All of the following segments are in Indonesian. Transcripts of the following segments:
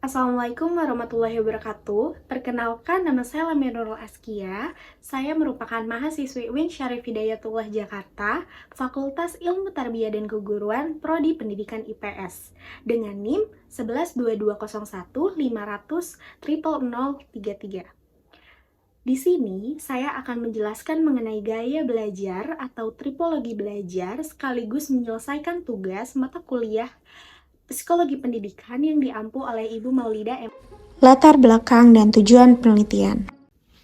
Assalamualaikum warahmatullahi wabarakatuh. Perkenalkan, nama saya Lamia Nurul Askia. Saya merupakan mahasiswi UIN Syarif Hidayatullah Jakarta, Fakultas Ilmu Tarbiyah dan Keguruan, Prodi Pendidikan IPS, dengan NIM 1220150000033. Di sini, saya akan menjelaskan mengenai gaya belajar atau tripologi belajar sekaligus menyelesaikan tugas mata kuliah Psikologi Pendidikan yang diampu oleh Ibu Maulida M. Latar belakang dan tujuan penelitian.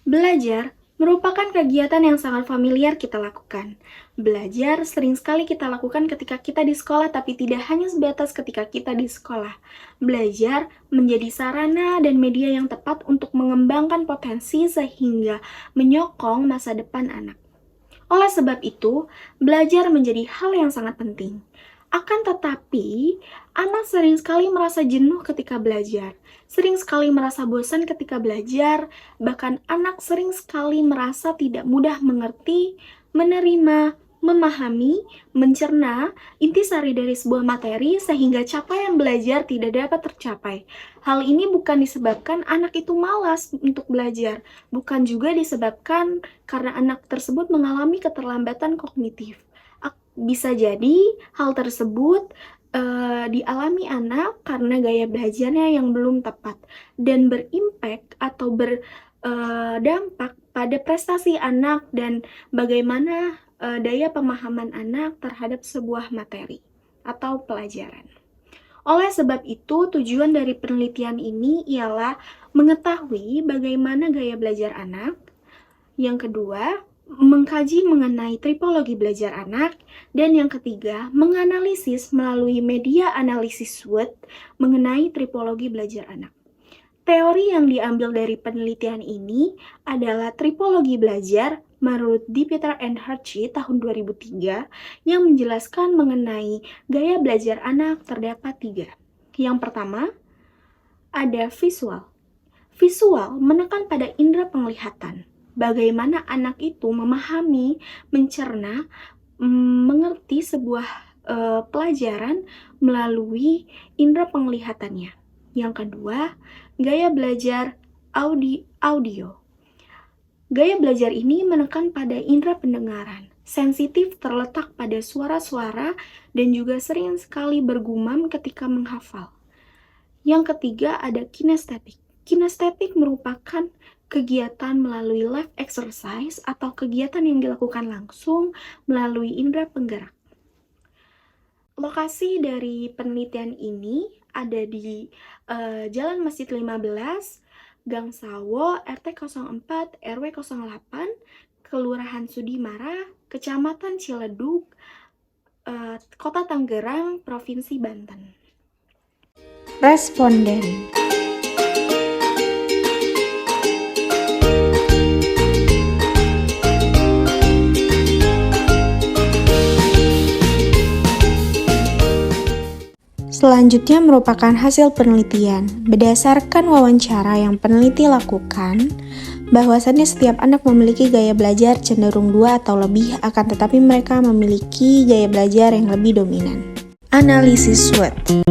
Belajar merupakan kegiatan yang sangat familiar kita lakukan. Belajar sering sekali kita lakukan ketika kita di sekolah, tapi tidak hanya sebatas ketika kita di sekolah. Belajar menjadi sarana dan media yang tepat untuk mengembangkan potensi sehingga menyokong masa depan anak. Oleh sebab itu, belajar menjadi hal yang sangat penting. Akan tetapi, anak sering sekali merasa jenuh ketika belajar, sering sekali merasa bosan ketika belajar, bahkan anak sering sekali merasa tidak mudah mengerti, menerima, memahami, mencerna intisari dari sebuah materi sehingga capaian belajar tidak dapat tercapai. Hal ini bukan disebabkan anak itu malas untuk belajar, bukan juga disebabkan karena anak tersebut mengalami keterlambatan kognitif. Bisa jadi hal tersebut dialami anak karena gaya belajarnya yang belum tepat dan berimpact atau berdampak pada prestasi anak dan bagaimana daya pemahaman anak terhadap sebuah materi atau pelajaran. Oleh sebab itu, tujuan dari penelitian ini ialah mengetahui bagaimana gaya belajar anak. Yang kedua, mengkaji mengenai tripologi belajar anak, dan yang ketiga, menganalisis melalui media analisis SWOT mengenai tripologi belajar anak. Teori yang diambil dari penelitian ini adalah tripologi belajar menurut Diepeter and Hershey tahun 2003 yang menjelaskan mengenai gaya belajar anak terdapat 3. Yang pertama, ada visual. Visual menekan pada indera penglihatan. Bagaimana anak itu memahami, mencerna, mengerti sebuah pelajaran melalui indera penglihatannya. Yang kedua, gaya belajar audio. Gaya belajar ini menekan pada indera pendengaran. Sensitif terletak pada suara-suara dan juga sering sekali bergumam ketika menghafal. Yang ketiga, ada kinestetik. Kinestetik merupakan kegiatan melalui live exercise atau kegiatan yang dilakukan langsung melalui indera penggerak. Lokasi dari penelitian ini ada di Jalan Masjid 15, Gang Sawo, RT 04, RW 08, Kelurahan Sudimara, Kecamatan Ciledug, Kota Tangerang, Provinsi Banten. Responden. Selanjutnya merupakan hasil penelitian. Berdasarkan wawancara yang peneliti lakukan, bahwasannya setiap anak memiliki gaya belajar cenderung 2 atau lebih, akan tetapi mereka memiliki gaya belajar yang lebih dominan. Analisis SWOT.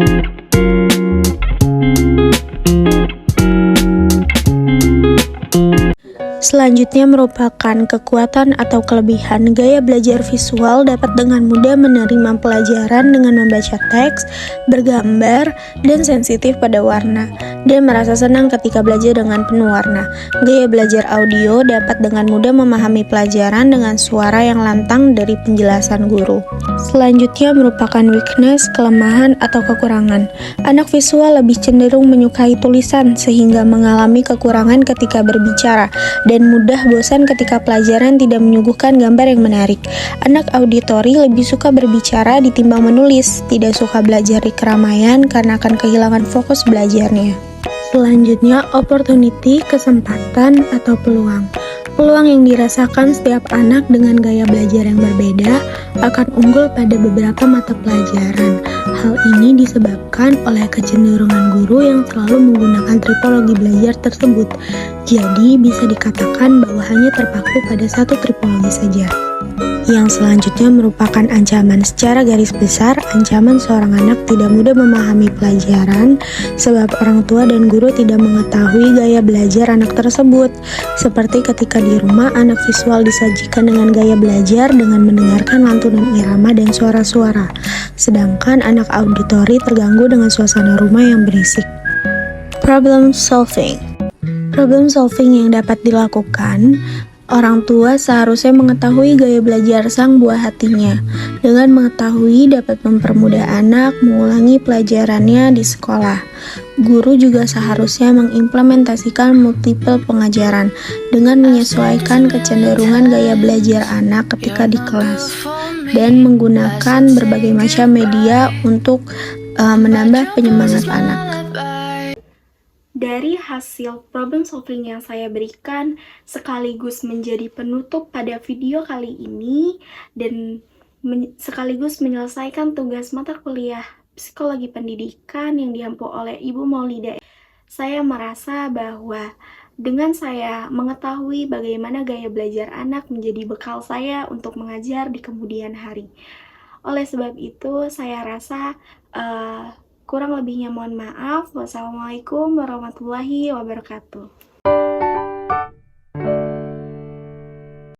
Selanjutnya merupakan kekuatan atau kelebihan gaya belajar visual dapat dengan mudah menerima pelajaran dengan membaca teks, bergambar, dan sensitif pada warna, dan merasa senang ketika belajar dengan penuh warna. Gaya belajar audio dapat dengan mudah memahami pelajaran dengan suara yang lantang dari penjelasan guru. Selanjutnya merupakan weakness, kelemahan atau kekurangan. Anak visual lebih cenderung menyukai tulisan sehingga mengalami kekurangan ketika berbicara dan mudah bosan ketika pelajaran tidak menyuguhkan gambar yang menarik. Anak auditori lebih suka berbicara ditimbang menulis, tidak suka belajar di keramaian karena akan kehilangan fokus belajarnya. Selanjutnya, opportunity, kesempatan atau peluang. Peluang yang dirasakan setiap anak dengan gaya belajar yang berbeda akan unggul pada beberapa mata pelajaran. Hal ini disebabkan oleh kecenderungan guru yang selalu menggunakan tripologi belajar tersebut. Jadi bisa dikatakan bahwa hanya terpaku pada satu tripologi saja. Yang selanjutnya merupakan ancaman. Secara garis besar, ancaman seorang anak tidak mudah memahami pelajaran sebab orang tua dan guru tidak mengetahui gaya belajar anak tersebut. Seperti ketika di rumah, anak visual disajikan dengan gaya belajar dengan mendengarkan lantunan irama dan suara-suara, sedangkan anak auditori terganggu dengan suasana rumah yang berisik. Problem solving. Problem solving yang dapat dilakukan, orang tua seharusnya mengetahui gaya belajar sang buah hatinya. Dengan mengetahui dapat mempermudah anak mengulangi pelajarannya di sekolah. Guru juga seharusnya mengimplementasikan multiple pengajaran dengan menyesuaikan kecenderungan gaya belajar anak ketika di kelas dan menggunakan berbagai macam media untuk menambah penyemangat anak. Dari hasil problem solving yang saya berikan sekaligus menjadi penutup pada video kali ini dan sekaligus menyelesaikan tugas mata kuliah Psikologi Pendidikan yang diampu oleh Ibu Maulida. Saya merasa bahwa dengan saya mengetahui bagaimana gaya belajar anak menjadi bekal saya untuk mengajar di kemudian hari. Oleh sebab itu, saya rasa kurang lebihnya mohon maaf. Wassalamualaikum warahmatullahi wabarakatuh.